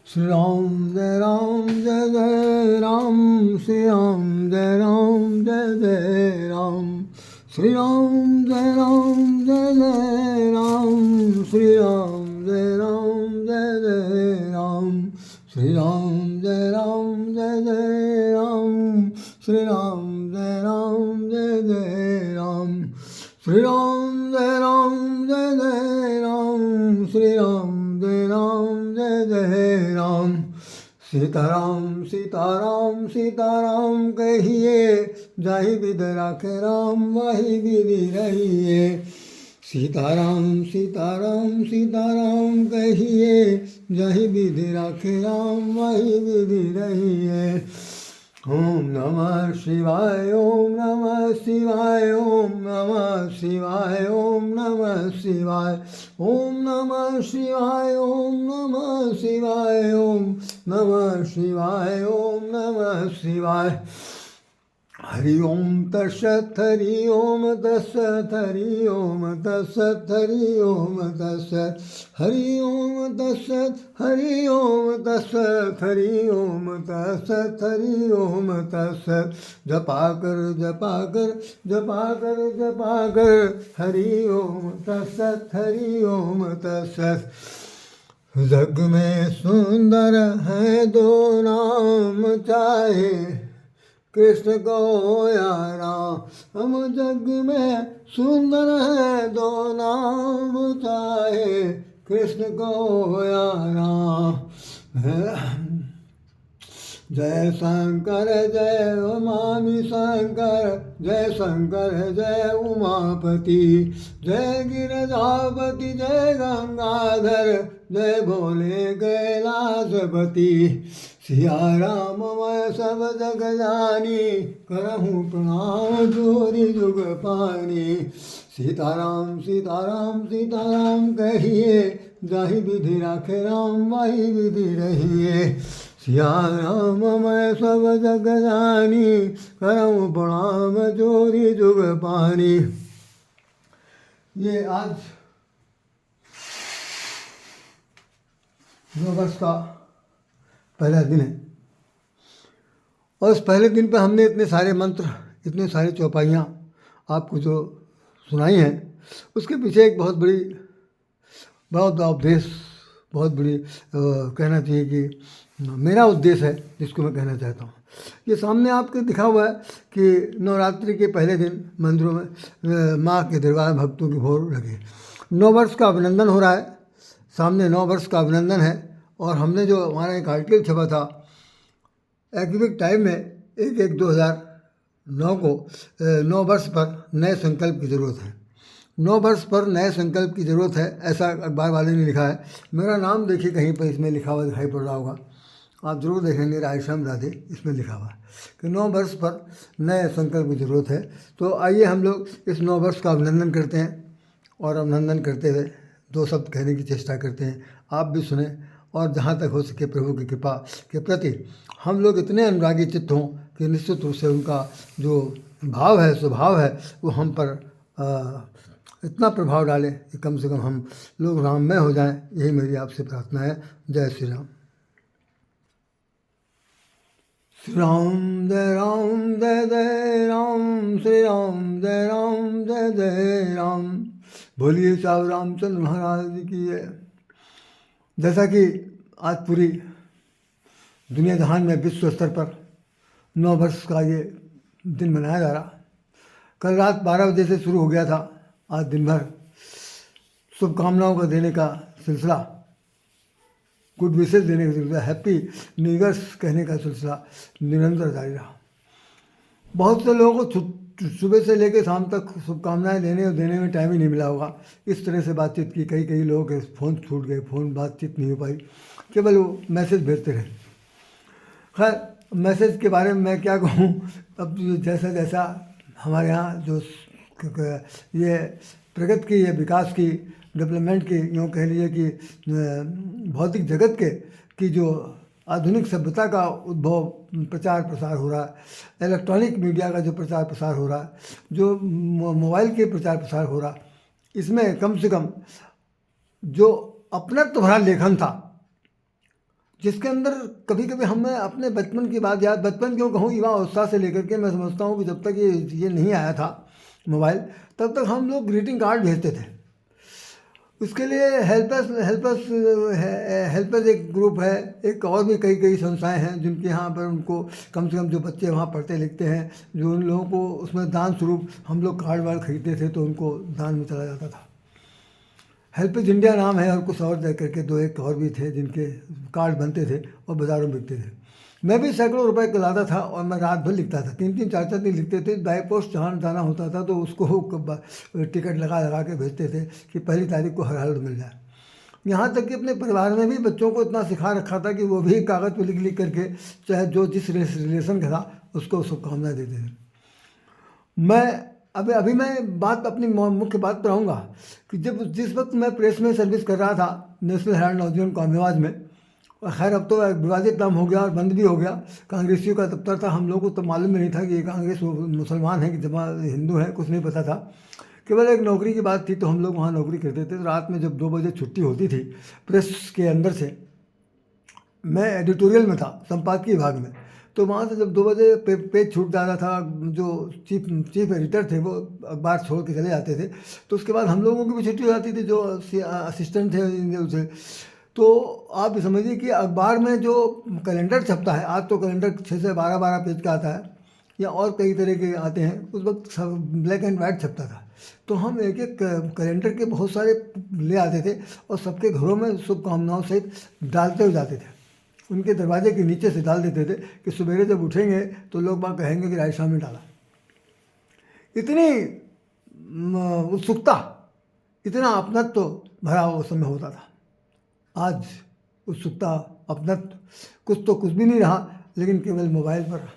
श्री राम जय जय राम, श्री राम जय जय राम, श्री राम जय जय राम, श्री राम जय जय राम, श्री राम जय जय राम, श्री राम जय जय राम, श्री राम जय राम, श्री राम जय जय राम। सीताराम सीताराम सीताराम कहिए, जाहि विध राखे राम वाहि विधि रहिए। सीताराम सीताराम सीताराम कहिए, जाहि विधि राखे राम वाहि विधि रहिए। ओम नमः शिवाय, ओम नमः शिवाय, ओम नमः शिवाय, ओम नमः शिवाय, ओम नमः शिवाय, ओम नमः शिवाय, ओम नमः शिवाय, ओम नमः शिवाय। हरि ओम तत्सत, हरि ओम तत्सत, हरि ओम तत्सत, हरि ओम तत्सत, हरि ओम तत्सत, हरि ओम तत्सत, हरि ओम तत्सत, हरि ओम तत्सत। जपा कर जपा कर जपा कर जपा कर, हरि ओम तत्सत, हरि ओम तत्सत। जग में सुंदर है दो नाम, चाहे कृष्ण को या राम। हम जग में सुंदर है दो नाम, चाहे कृष्ण को या राम। जय शंकर जय उमामि शंकर, जय शंकर जय उमापति, जय गिरिजापति जय गंगाधर, जय भोले कैलाशपति। सिया राम मैं सब जग जानी, करहूँ प्रणाम जोरी जुग पानी। सीताराम सीताराम सीताराम कहिए, जाहि विधि राखे राम वाहि विधि रहिए। सिया राम मैं सब जग जानी, करहूँ प्रणाम जोरी जुग पानी। ये आज 9 वर्ष का पहला दिन है, और उस पहले दिन पर हमने इतने सारे मंत्र, इतने सारी चौपाइयाँ आपको जो सुनाई हैं, उसके पीछे एक बहुत बड़ा उद्देश्य, बहुत बड़ी कहना चाहिए कि मेरा उद्देश्य है, जिसको मैं कहना चाहता हूँ। ये सामने आपके दिखा हुआ है कि नवरात्रि के पहले दिन मंदिरों में माँ के दरबार में भक्तों की भोर लगी। 9 वर्ष का अभिनंदन हो रहा है, सामने 9 वर्ष का अभिनंदन है। और हमने जो हमारा एक आर्टिकल छपा था एग्रीविक टाइम में 1/1/2009 को, 9 वर्ष पर नए संकल्प की ज़रूरत है। 9 वर्ष पर नए संकल्प की ज़रूरत है, ऐसा अखबार वाले ने लिखा है। मेरा नाम देखिए कहीं पर इसमें लिखा हुआ दिखाई पड़ रहा होगा, आप ज़रूर देखेंगे, राधेश्याम राधे इसमें लिखा हुआ है कि 9 वर्ष पर नए संकल्प की ज़रूरत है। तो आइए हम लोग इस 9 वर्ष का अभिनंदन करते हैं, और अभिनंदन करते हुए 2 शब्द कहने की चेष्टा करते हैं। आप भी सुने, और जहाँ तक हो सके प्रभु की कृपा के प्रति हम लोग इतने अनुरागी चित्त हों कि निश्चित रूप से उनका जो भाव है, स्वभाव है, वो हम पर इतना प्रभाव डाले कि कम से कम हम लोग राममय हो जाएं। यही मेरी आपसे प्रार्थना है। जय श्री राम। श्री राम जय जय राम, श्री राम जय जय राम। बोलिए साहब रामचंद्र महाराज जी की जय। जैसा कि आज पूरी दुनिया जहान में विश्व स्तर पर 9 वर्ष का ये दिन मनाया जा रहा। कल रात 12 बजे से शुरू हो गया था, आज दिन भर शुभकामनाओं का देने का सिलसिला, गुड विशेष देने का सिलसिला, हैप्पी न्यू ईयर्स कहने का सिलसिला निरंतर जारी रहा। बहुत से लोगों को सुबह से लेकर शाम तक शुभकामनाएं देने में टाइम ही नहीं मिला होगा। इस तरह से बातचीत की, कई लोगों के फ़ोन छूट गए, फ़ोन बातचीत नहीं हो पाई, केवल वो मैसेज भेजते रहे। खैर मैसेज के बारे में मैं क्या कहूँ, अब जैसा जैसा हमारे यहाँ जो ये प्रगति की, ये विकास की, डेवलपमेंट की, यूँ कह लीजिए कि भौतिक जगत की जो आधुनिक सभ्यता का उद्भव, प्रचार प्रसार हो रहा है, इलेक्ट्रॉनिक मीडिया का जो प्रचार प्रसार हो रहा है, जो मोबाइल के प्रचार प्रसार हो रहा, इसमें कम से कम जो अपनत्व भरा लेखन था, जिसके अंदर कभी कभी हमें अपने बचपन की बात याद, बचपन क्यों कहूँ, युवा अवस्था से लेकर के मैं समझता हूँ कि जब तक ये नहीं आया था मोबाइल, तब तक हम लोग ग्रीटिंग कार्ड भेजते थे। उसके लिए हेल्पर्स हेल्पर्स हेल्पर्स एक ग्रुप है, एक और भी कई कई संस्थाएं हैं जिनके यहाँ पर उनको कम से कम जो बच्चे वहाँ पढ़ते लिखते हैं, जो उन लोगों को उसमें दान स्वरूप हम लोग कार्ड वार्ड खरीदते थे तो उनको दान में चला जाता था। हेल्पेज इंडिया नाम है, और कुछ और दे करके दो एक और भी थे जिनके कार्ड बनते थे और बाज़ारों में बिकते थे। मैं भी सैकड़ों रुपए का लाता था और मैं रात भर लिखता था, 3 3 4 4 दिन लिखते थे। बाई पोस्ट जहाँ जाना होता था तो उसको टिकट लगा लगा के भेजते थे कि पहली तारीख को हर हालत मिल जाए। यहाँ तक कि अपने परिवार में भी बच्चों को इतना सिखा रखा था कि वो भी कागज़ पर लिख लिख करके, चाहे जो जिस रिलेशन का था, उसको शुभकामनाएं देते थे। मैं अभी अभी मैं बात अपनी मुख्य बात पर आऊँगा कि जिस वक्त मैं प्रेस में सर्विस कर रहा था, नेशनल हेराल्ड नवजीवन कॉम्यवाज में, और खैर अब तो विवादित नाम हो गया और बंद भी हो गया। कांग्रेसियों का दफ्तर था, हम लोगों को तो मालूम भी नहीं था कि ये कांग्रेस मुसलमान है कि जमा हिंदू है, कुछ नहीं पता था। केवल एक नौकरी की बात थी तो हम लोग वहाँ नौकरी करते थे। तो रात में जब 2 बजे छुट्टी होती थी प्रेस के अंदर से, मैं एडिटोरियल में था, संपादकीय विभाग में, तो वहाँ से जब 2 बजे पेज छूट जाता था, जो चीफ एडिटर थे वो अखबार छोड़ के चले जाते थे, तो उसके बाद हम लोगों की भी छुट्टी हो जाती थी, जो असिस्टेंट थे उसे। तो आप ये समझिए कि अखबार में जो कैलेंडर छपता है, आज तो कैलेंडर 6 से 12 पेज का आता है या और कई तरह के आते हैं, उस वक्त सब ब्लैक एंड वाइट छपता था। तो हम एक एक कैलेंडर के बहुत सारे ले आते थे और सबके घरों में शुभकामनाओं सहित डालते हुए जाते थे। उनके दरवाजे के नीचे से डाल देते थे कि सवेरे जब उठेंगे तो लोग बाग कहेंगे कि रायशा में डाला। इतनी उत्सुकता, इतना अपनत्व तो भरा वो समय होता था। आज उत्सुकता, अपनत्व कुछ तो कुछ भी नहीं रहा, लेकिन केवल मोबाइल पर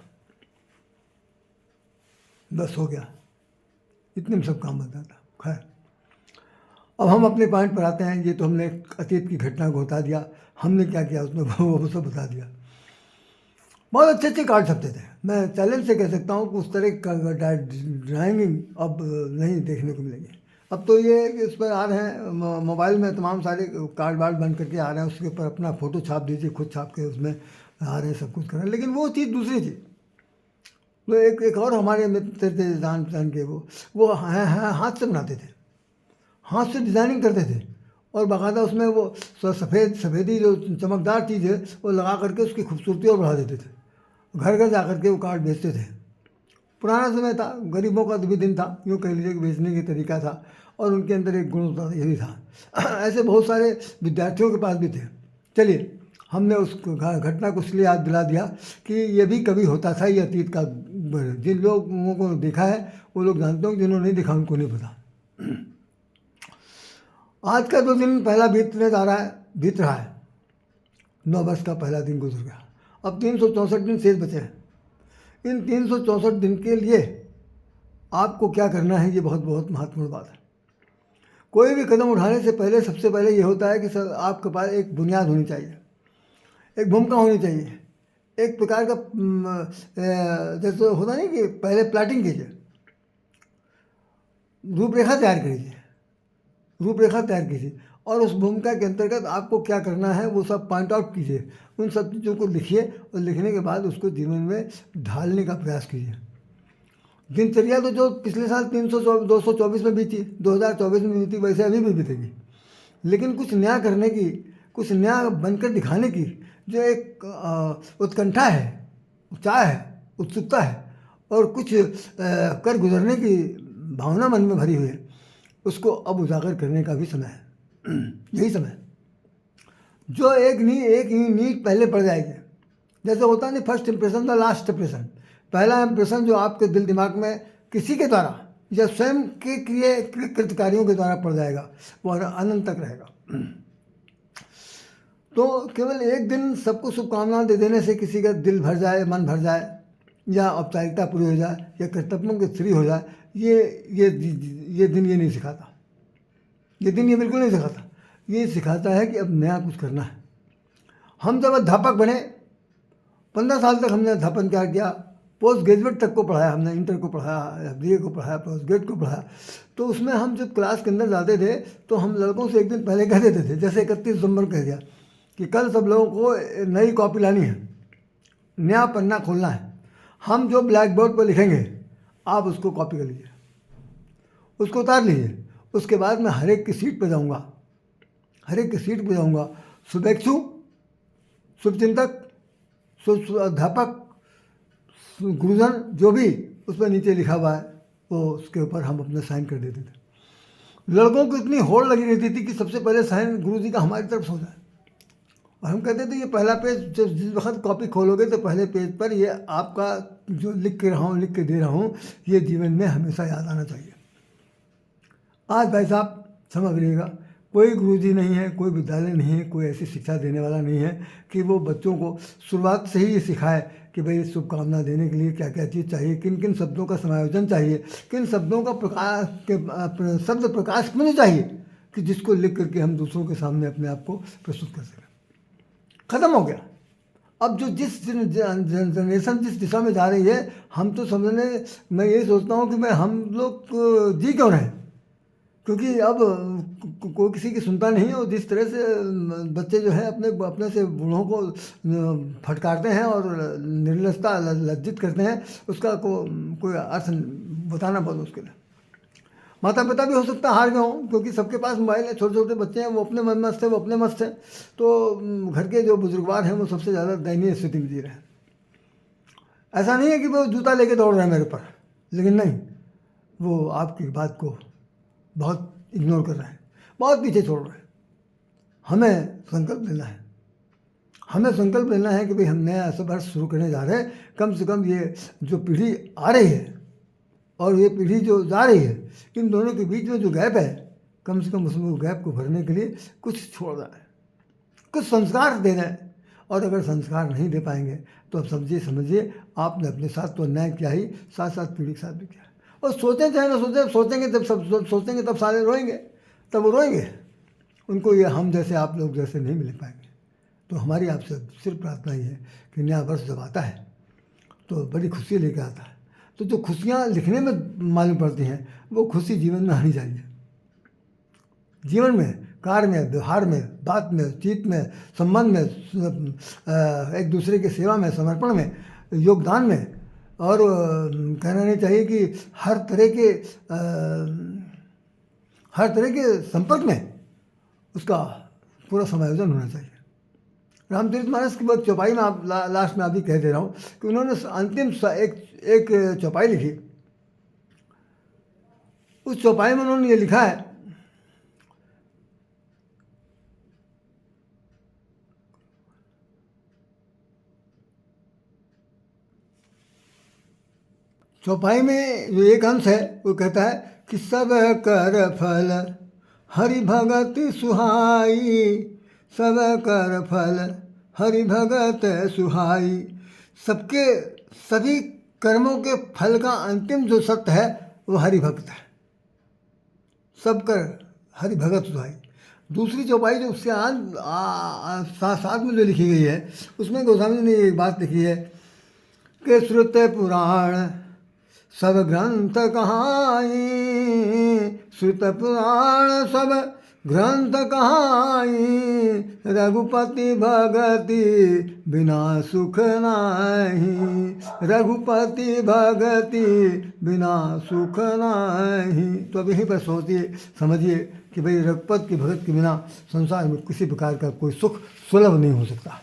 बस हो गया, इतने में सब काम बन जाता। खैर, अब हम अपने पॉइंट पर आते हैं। ये तो हमने अतीत की घटना को बता दिया, हमने क्या किया उसमें वो सब बता दिया। बहुत अच्छे अच्छे कार्ड छपते थे। मैं चैलेंज से कह सकता हूँ कि उस तरह का ड्राइंग अब नहीं देखने को मिलेगी। अब तो ये कि उस पर आ रहे हैं मोबाइल में तमाम सारे कार्ड वार्ड बन करके आ रहे हैं, उसके ऊपर अपना फ़ोटो छाप दीजिए, खुद छाप के उसमें आ रहे हैं, सब कुछ कर रहे हैं। लेकिन वो चीज़ दूसरी थी। तो एक और हमारे मित्र थे जान पहचान के, वो हाथ से बनाते थे, हाथ से डिज़ाइनिंग करते थे और बाकायदा उसमें वो सफ़ेदी जो चमकदार चीज़ है वो लगा करके उसकी खूबसूरती और बढ़ा देते थे। घर घर जा करके वो कार्ड बेचते थे। पुराना समय था, गरीबों का भी दिन था, यूँ कह लीजिए कि बेचने की तरीका था, और उनके अंदर एक गुण था, यही था। ऐसे बहुत सारे विद्यार्थियों के पास भी थे। चलिए, हमने उस घटना को इसलिए याद दिला दिया कि ये भी कभी होता था। ये अतीत का, जिन लोगों को देखा है वो लोग जानते हो, जिन्होंने नहीं देखा उनको नहीं पता। आज का जो दिन पहला बीत रहा है, 9 वर्ष का पहला दिन गुजर गया। अब 364 दिन शेष बचे हैं। इन 364 दिन के लिए आपको क्या करना है, ये बहुत बहुत महत्वपूर्ण बात है। कोई भी कदम उठाने से पहले सबसे पहले ये होता है कि सर आपके पास एक बुनियाद होनी चाहिए, एक भूमिका होनी चाहिए, एक प्रकार का जैसे होता नहीं कि पहले प्लाटिंग कीजिए, रूपरेखा तैयार कीजिए और उस भूमिका के अंतर्गत आपको क्या करना है वो सब पॉइंट आउट कीजिए। उन सब चीज़ों को लिखिए और लिखने के बाद उसको जीवन में ढालने का प्रयास कीजिए। दिनचर्या तो जो पिछले साल 224 में बीती, 2024 में बीती, वैसे अभी भी बीतेगी। लेकिन कुछ नया करने की, कुछ नया बनकर दिखाने की जो एक उत्कंठा है, चाह है, उत्सुकता है और कुछ कर गुजरने की भावना मन में भरी हुई है, उसको अब उजागर करने का भी समय है। यही समय जो एक नींव पहले पड़ जाएगी। जैसे होता नहीं, first impression the last impression. पहला इंप्रेशन जो आपके दिल दिमाग में किसी के द्वारा या स्वयं के कृत कार्यों के द्वारा पड़ जाएगा वो अनंत तक रहेगा। तो केवल एक दिन सबको शुभकामनाएं दे देने से किसी का दिल भर जाए, मन भर जाए, या औपचारिकता पूरी हो जाए, या कर्तव्यों की फ्री हो जाए, ये दिन ये नहीं सिखाता। ये दिन ये बिल्कुल नहीं सिखाता। ये सिखाता है कि अब नया कुछ करना है। हम जब अध्यापक बने, 15 साल तक हमने अध्यापन क्या किया, पोस्ट ग्रेजुएट तक को पढ़ाया हमने, इंटर को पढ़ाया, BA को पढ़ाया, पोस्ट ग्रेड को पढ़ाया। तो उसमें हम जब क्लास के अंदर जाते थे तो हम लड़कों से एक दिन पहले कह देते थे, जैसे 31 दिसंबर कह दिया कि कल सब लोगों को नई कॉपी लानी है, नया पन्ना खोलना है। हम जो ब्लैक बोर्ड पर लिखेंगे आप उसको कॉपी कर लीजिए, उसको उतार लीजिए। उसके बाद मैं हर एक की सीट पे जाऊंगा, हर एक की सीट पे जाऊंगा। शुभेच्छु, शुभचिंतक, शुभ अध्यापक, गुरुजन, जो भी उस पर नीचे लिखा हुआ है वो उसके ऊपर हम अपने साइन कर देते थे। लड़कों को इतनी होड़ लगी रहती थी कि सबसे पहले साइन गुरुजी का हमारी तरफ से हो जाए। और हम कहते थे ये पहला पेज, जब जिस वक्त कॉपी खोलोगे तो पहले पेज पर ये आपका जो लिख के रहा हूँ, लिख के दे रहा हूँ, ये जीवन में हमेशा याद आना चाहिए। आज भाई साहब समझ लीजिएगा, कोई गुरुजी नहीं है, कोई विद्यालय नहीं है, कोई ऐसी शिक्षा देने वाला नहीं है कि वो बच्चों को शुरुआत से ही ये सिखाए कि भाई शुभकामना देने के लिए क्या क्या चीज़ चाहिए, किन किन शब्दों का समायोजन चाहिए, किन शब्दों का प्रकाश के शब्द प्रकाश मुझे चाहिए कि जिसको लिख करके हम दूसरों के सामने अपने आप को प्रस्तुत कर सकें। ख़त्म हो गया। अब जो जिस जनरेशन जिस दिशा में जा रही है, हम तो समझने, मैं ये सोचता हूँ कि मैं हम लोग जी क्यों रहे, क्योंकि अब कोई किसी की सुनता नहीं है। और जिस तरह से बच्चे जो है अपने से बूढ़ों को फटकारते हैं और निर्लजता लज्जित करते हैं, उसका कोई अर्थ बताना बहुत मुश्किल है। माता पिता भी हो सकता है हार गए हों, क्योंकि सबके पास मोबाइल है, छोटे छोटे बच्चे हैं, वो अपने मन मस्त है, वो अपने मस्त हैं। तो घर के जो बुजुर्गवार हैं वो सबसे ज़्यादा दयनीय स्थिति में जी रहे हैं। ऐसा नहीं है कि वो जूता लेके दौड़ रहे हैं मेरे ऊपर, लेकिन नहीं, वो आपकी बात को बहुत इग्नोर कर रहे हैं, बहुत पीछे छोड़ रहे हैं। हमें संकल्प लेना है, हमें संकल्प लेना है कि भाई हम नया ऐसा वर्ष शुरू करने जा रहे हैं। कम से कम ये जो पीढ़ी आ रही है और ये पीढ़ी जो जा रही है, इन दोनों के बीच में जो गैप है, कम से कम उसमें गैप को भरने के लिए कुछ छोड़ना है, कुछ संस्कार देना है। और अगर संस्कार नहीं दे पाएंगे तो अब समझिए आपने अपने साथ तो अन्याय किया ही, साथ साथ पीढ़ी के साथ भी किया। और सोचें चाहे ना सोचें, सोचेंगे तब सब सोचेंगे तब सारे रोएंगे, तब वो रोएंगे। उनको ये हम जैसे आप लोग जैसे नहीं मिल पाएंगे। तो हमारी आपसे सिर्फ प्रार्थना ही है कि नया वर्ष जब आता है तो बड़ी खुशी लेकर आता है। तो जो खुशियाँ लिखने में मालूम पड़ती हैं वो खुशी जीवन में आनी चाहिए। जीवन में, कार्य में, व्यवहार में, बात में, चीत में, संबंध में, एक दूसरे की सेवा में, समर्पण में, योगदान में, और कहना नहीं चाहिए कि हर तरह के संपर्क में उसका पूरा समायोजन होना चाहिए। रामचरितमानस की बहुत चौपाई में आप लास्ट में अभी कह दे रहा हूँ कि उन्होंने अंतिम एक चौपाई लिखी। उस चौपाई में उन्होंने ये लिखा है, चौपाई में जो एक अंश है वो कहता है कि सब कर फल हरि भगत सुहाई, सब कर फल हरि भगत सुहाई। सबके सभी कर्मों के फल का अंतिम जो सत्य है वो हरि भक्त है। सब कर हरि भगत सुहाई। दूसरी चौपाई जो उसके साथ में जो लिखी गई है, उसमें गोस्वामी जी ने एक बात लिखी है कि श्रुत पुराण सब ग्रंथ कहाई, श्रुत पुराण सब ग्रंथ कहाई, रघुपति भगति बिना सुख नाही, रघुपति भगति बिना सुख नाही। तो अब यहीं पर सोचिए, समझिए कि भाई रघुपति की भगत के बिना संसार में किसी प्रकार का कोई सुख सुलभ नहीं हो सकता।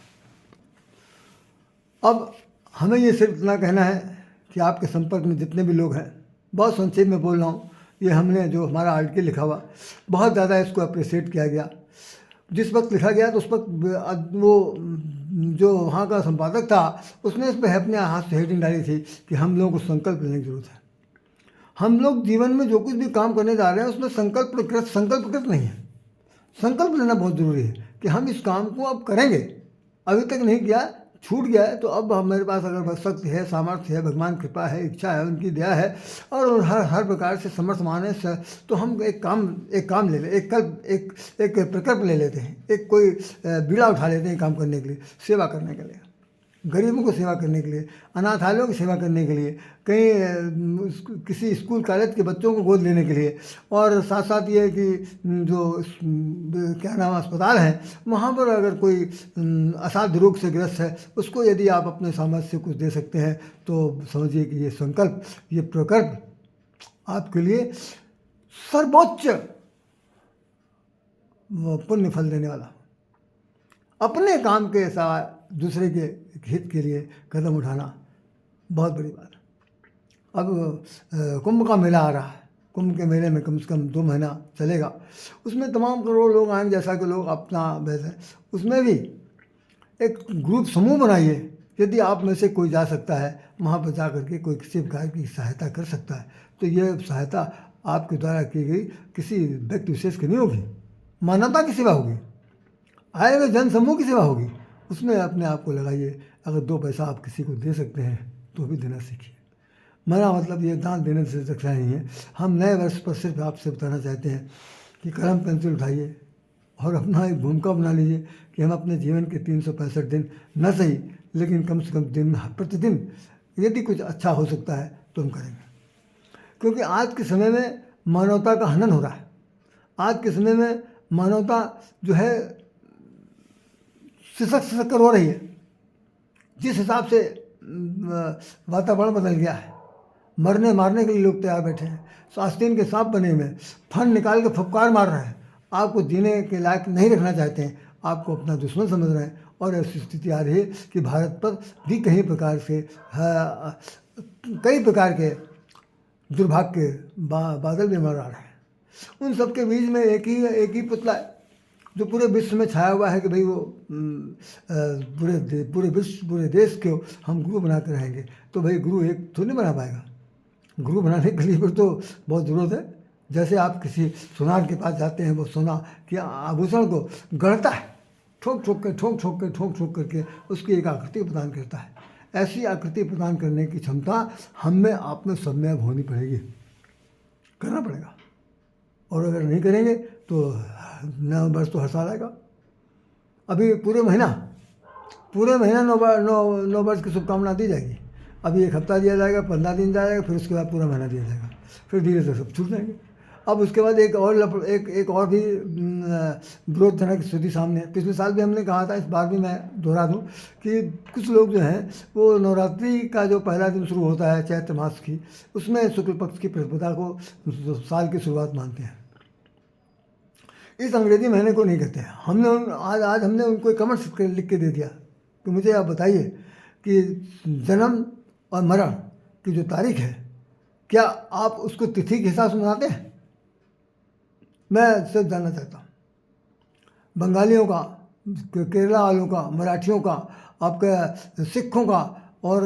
अब हमें ये सिर्फ इतना कहना है कि आपके संपर्क में जितने भी लोग हैं, बहुत संक्षेप में बोल रहा हूँ, ये हमने जो हमारा आर्टिकल लिखा हुआ बहुत ज़्यादा इसको अप्रिशिएट किया गया। जिस वक्त लिखा गया तो उस वक्त वो जो वहाँ का संपादक था उसने इस पर अपने हाथ से हेडिंग डाली थी कि हम लोगों को संकल्प लेने की जरूरत है। हम लोग जीवन में जो कुछ भी काम करने जा रहे हैं उसमें संकल्प प्रकृत नहीं है। संकल्प लेना बहुत ज़रूरी है कि हम इस काम को अब करेंगे, अभी तक नहीं किया, छूट गया है, तो अब मेरे पास अगर शक्ति है, सामर्थ्य है, भगवान कृपा है, इच्छा है, उनकी दया है और हर प्रकार से समर्थमान है, तो हम एक काम ले लें, एक प्रकल्प ले लेते हैं, एक कोई बीड़ा उठा लेते हैं काम करने के लिए, सेवा करने के लिए। गरीबों को सेवा करने के लिए, अनाथालयों की सेवा करने के लिए, कहीं किसी स्कूल कॉलेज के बच्चों को गोद लेने के लिए, और साथ साथ ये है कि क्या नाम अस्पताल हैं वहाँ पर अगर कोई असाध्य रोग से ग्रस्त है उसको यदि आप अपने सामर्थ्य से कुछ दे सकते हैं तो समझिए कि ये संकल्प, ये प्रकल्प आपके लिए सर्वोच्च पुण्य फल देने वाला। अपने काम के साथ दूसरे के हित के लिए कदम उठाना बहुत बड़ी बात है। अब कुंभ का मेला आ रहा है, कुंभ के मेले में कम से कम 2 महीना चलेगा, उसमें तमाम करोड़ लोग आएंगे, जैसा कि लोग अपना वैसे उसमें भी एक ग्रुप समूह बनाइए। यदि आप में से कोई जा सकता है वहाँ पर जा करके कोई किसी प्रकार की सहायता कर सकता है तो ये सहायता आपके द्वारा की गई किसी व्यक्ति विशेष की नहीं होगी, मानवता की सेवा होगी, आए हुए जन समूह की सेवा होगी। उसमें अपने आप को लगाइए। अगर 2 पैसा आप किसी को दे सकते हैं तो भी देना सीखिए। मेरा मतलब ये दान देने से रक्षा नहीं है। हम नए वर्ष पर सिर्फ आपसे बताना चाहते हैं कि कलम पेंसिल उठाइए और अपना एक भूमिका बना लीजिए कि हम अपने जीवन के 365 दिन न सही लेकिन कम से कम दिन प्रतिदिन यदि कुछ अच्छा हो सकता है तो हम करेंगे। क्योंकि आज के समय में मानवता का हनन हो रहा है। आज के समय में मानवता जो है सिसक कर हो रही है। जिस हिसाब से वातावरण बदल गया है, मरने मारने के लिए लोग तैयार बैठे हैं, आस्तीन के सांप बने हुए, फन निकाल के फुफकार मार रहे हैं, आपको जीने के लायक नहीं रखना चाहते हैं, आपको अपना दुश्मन समझ रहे हैं। और ऐसी स्थिति आ रही है कि भारत पर भी कई प्रकार से कई प्रकार के दुर्भाग्य के बादल भी मंडरा रहे हैं। उन सबके बीच में एक ही पुतला है जो पूरे विश्व में छाया हुआ है कि भाई वो पूरे विश्व पूरे देश को हम गुरु बना कर रहेंगे। तो भाई गुरु एक तो नहीं बना पाएगा। गुरु बनाने के लिए तो बहुत ज़रूरत है। जैसे आप किसी सुनार के पास जाते हैं, वो सोना के आभूषण को गढ़ता है, ठोक ठोक करके उसकी एक आकृति प्रदान करता है। ऐसी आकृति प्रदान करने की क्षमता हम में आप में सब में अब होनी पड़ेगी, करना पड़ेगा। और अगर नहीं करेंगे तो नया वर्ष तो हर साल आएगा। अभी पूरे महीना नौ वर्ष की शुभकामना दी जाएगी। अभी 1 हफ्ता दिया जाएगा, 15 दिन जाएगा, फिर उसके बाद पूरा महीना दिया जाएगा, फिर धीरे से सब छूट जाएंगे। अब उसके बाद एक और भी विरोधजनक स्थिति सामने है। पिछले साल भी हमने कहा था, इस बार भी मैं दोहरा दूं कि कुछ लोग जो हैं वो नवरात्रि का जो पहला दिन शुरू होता है चैत्र मास की, उसमें शुक्ल पक्ष की प्रतिपदा को साल की शुरुआत मानते हैं। इस अंग्रेजी महीने को नहीं कहते हैं। हमने आज हमने उनको एक कमेंट लिख के दे दिया कि मुझे आप बताइए कि जन्म और मरण की जो तारीख है, क्या आप उसको तिथि के हिसाब से मनाते हैं? मैं सिर्फ जानना चाहता हूँ। बंगालियों का, केरला वालों का, मराठियों का, आपका सिखों का, और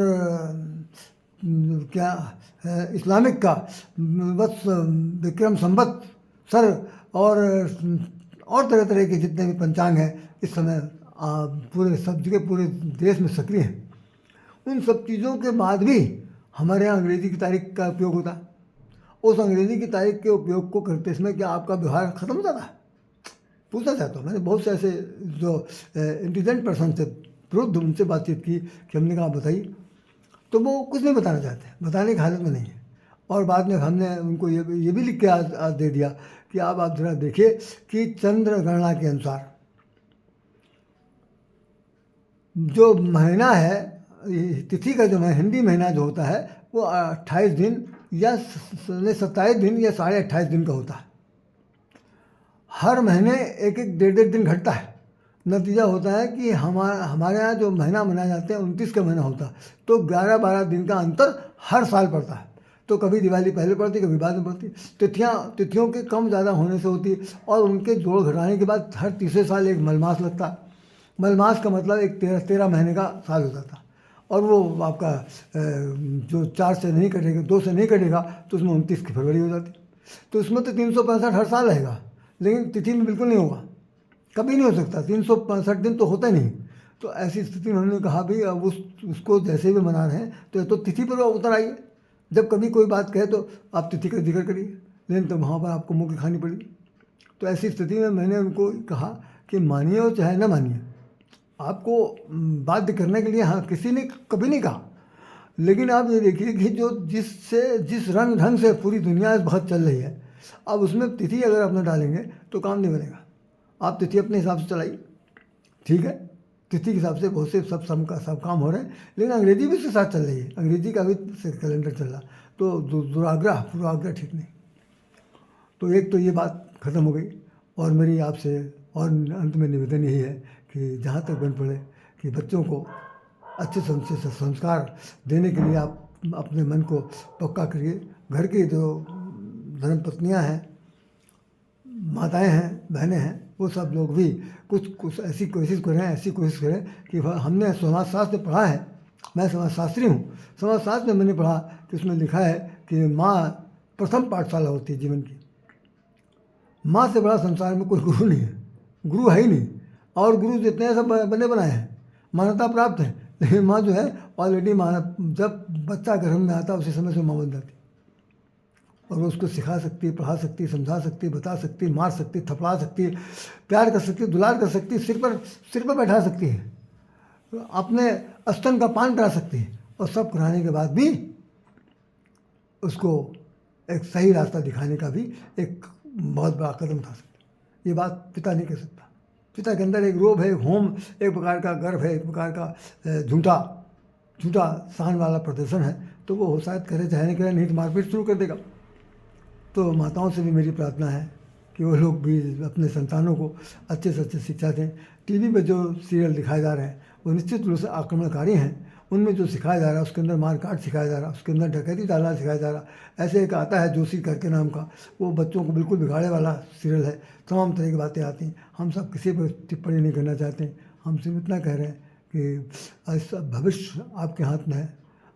क्या इस्लामिक का बस विक्रम संवत सर और तरह तरह के जितने भी पंचांग हैं इस समय पूरे सब जगह पूरे देश में सक्रिय हैं। उन सब चीज़ों के बाद भी हमारे यहाँ अंग्रेज़ी की तारीख का उपयोग होता है। उस अंग्रेज़ी की तारीख के उपयोग को करते समय क्या आपका व्यवहार ख़त्म हो जाता है? पूछना चाहता हूँ। मैंने बहुत से ऐसे जो इंटेलिजेंट पर्सन से विरुद्ध उनसे बातचीत की कि हमने कहा बताइए, तो वो कुछ नहीं बताना चाहते, बताने की हालत में नहीं है। और बाद में हमने उनको ये भी लिख के आज दे दिया कि आप जरा देखिए कि चंद्र गणना के अनुसार जो महीना है, तिथि का जो हिंदी महीना जो होता है वो 28 दिन या 27 दिन या 28.5 दिन का होता है। हर महीने एक 1.5 दिन घटता है। नतीजा होता है कि हमारे यहाँ जो महीना मनाया जाते हैं 29 का महीना होता है, तो 11-12 दिन का अंतर हर साल पड़ता है। तो कभी दिवाली पहले पड़ती, कभी बाद में पड़ती। तिथियों के कम ज़्यादा होने से होती, और उनके जोड़ घटाने के बाद हर तीसरे साल एक मलमास लगता है। मलमास का मतलब एक 13 महीने का साल होता था। और वो आपका जो 4 से नहीं कटेगा, 2 से नहीं कटेगा, तो उसमें 29 की फरवरी हो जाती। तो उसमें तो 365 हर साल रहेगा, लेकिन तिथि में बिल्कुल नहीं होगा, कभी नहीं हो सकता। 365 दिन तो होता नहीं। तो ऐसी स्थिति में हमने कहा भाई अब उसको जैसे भी मना रहे हैं तो तिथि पर उतर आइए। जब कभी कोई बात कहे तो आप तिथि का जिक्र करिए, लेकिन तो वहाँ पर आपको मुँह की खानी पड़ेगी। तो ऐसी स्थिति में मैंने उनको कहा कि मानिए और चाहे न मानिए, आपको बाध्य करने के लिए हाँ किसी ने कभी नहीं कहा। लेकिन आप ये देखिए कि जो जिस रंग ढंग से पूरी दुनिया इस वक्त चल रही है, अब उसमें तिथि अगर आप न डालेंगे तो काम नहीं बनेगा। आप तिथि अपने हिसाब से चलाइए, ठीक है, तिथि के हिसाब से बहुत से सब काम हो रहे हैं, लेकिन अंग्रेजी भी उसके साथ चल रही है, अंग्रेजी का भी कैलेंडर चल रहा, तो पूर्वाग्रह ठीक नहीं। तो एक तो ये बात ख़त्म हो गई। और मेरी आपसे और अंत में निवेदन यही है कि जहाँ तक बन पड़े कि बच्चों को अच्छे संस्कार देने के लिए आप अपने मन को पक्का करिए। घर की जो धर्मपत्नियाँ हैं, माताएं हैं, बहनें हैं, वो सब लोग भी कुछ ऐसी कोशिश करें कि हमने समाजशास्त्र पढ़ा है, मैं समाजशास्त्री हूँ, समाजशास्त्र में मैंने पढ़ा कि उसमें लिखा है कि माँ प्रथम पाठशाला होती है जीवन की। माँ से बड़ा संसार में कोई गुरु नहीं है, गुरु है ही नहीं। और गुरु जितने हैं सब बने बनाए हैं, मान्यता प्राप्त है, लेकिन माँ जो है ऑलरेडी जब बच्चा गर्भ में आता है उसी समय से माँ बन जाती, और वो उसको सिखा सकती है, पढ़ा सकती है, समझा सकती है, बता सकती है, मार सकती है, थपड़ा सकती है, प्यार कर सकती है, दुलार कर सकती है, सिर पर बैठा सकती है, अपने स्तन का पान करा सकती है, और सब कराने के बाद भी उसको एक सही रास्ता दिखाने का भी एक बहुत बड़ा कदम उठा सकते हैं। ये बात पिता नहीं कर सकता। पिता के अंदर एक रोब है, एक होम, एक प्रकार का गर्व है, एक प्रकार का झूठा सहन वाला प्रदर्शन है, तो वो शायद करे चाहे नहीं करे, नहीं तो मारपीट शुरू कर देगा। तो माताओं से भी मेरी प्रार्थना है कि वो लोग भी अपने संतानों को अच्छे से अच्छी शिक्षा दें। टीवी पे जो सीरियल दिखाए जा रहे हैं वो निश्चित रूप से आक्रमणकारी हैं। उनमें जो सिखाया जा रहा है उसके अंदर मारकाट सिखाया जा रहा है, उसके अंदर डकैती डालना सिखाया जा रहा है। ऐसे एक आता है जोशी करके नाम का, वो बच्चों को बिल्कुल बिगाड़े वाला सीरियल है, तमाम तरह की बातें आती हैं। हम सब किसी पर टिप्पणी नहीं करना चाहते हैं, हम सिर्फ इतना कह रहे हैं कि ऐसा भविष्य आपके हाथ में है,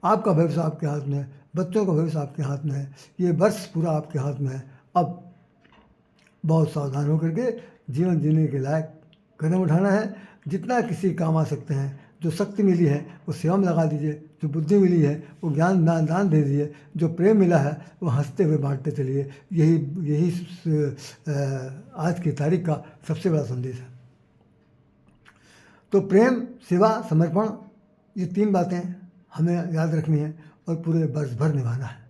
आपका भविष्य आपके हाथ में है, बच्चों का भविष्य आपके हाथ में है, ये वर्ष पूरा आपके हाथ में है। अब बहुत सावधान होकर के जीवन जीने के लायक कदम उठाना है। जितना किसी काम आ सकते हैं, जो शक्ति मिली है वो सेवा में लगा दीजिए, जो बुद्धि मिली है वो ज्ञान दान दे दीजिए, जो प्रेम मिला है वो हंसते हुए बांटते चलिए। यही आज की तारीख का सबसे बड़ा संदेश है। तो प्रेम, सेवा, समर्पण, ये 3 बातें हमें याद रखनी है और पूरे वर्ष भर निभाना है।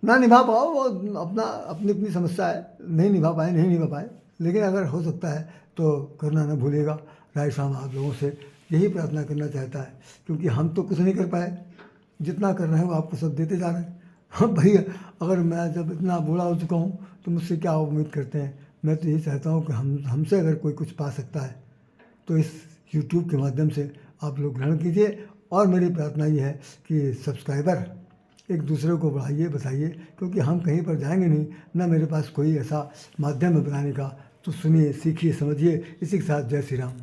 ना निभा पाओ वो अपनी समस्या है, नहीं निभा पाए, लेकिन अगर हो सकता है तो करना न भूलिएगा। राय साहब आप लोगों से यही प्रार्थना करना चाहता है, क्योंकि हम तो कुछ नहीं कर पाए, जितना कर रहे हैं वो आपको सब देते जा रहे हैं। हाँ भैया, अगर मैं जब इतना बूढ़ा हो चुका हूँ तो मुझसे क्या उम्मीद करते हैं। मैं तो यही चाहता हूँ कि हमसे अगर कोई कुछ पा सकता है तो इस YouTube के माध्यम से आप लोग ग्रहण कीजिए। और मेरी प्रार्थना ये है कि सब्सक्राइबर एक दूसरे को बढ़ाइए, बताइए, क्योंकि हम कहीं पर जाएंगे नहीं, ना मेरे पास कोई ऐसा माध्यम है बताने का। तो सुनिए, सीखिए, समझिए। इसी के साथ जय श्री राम।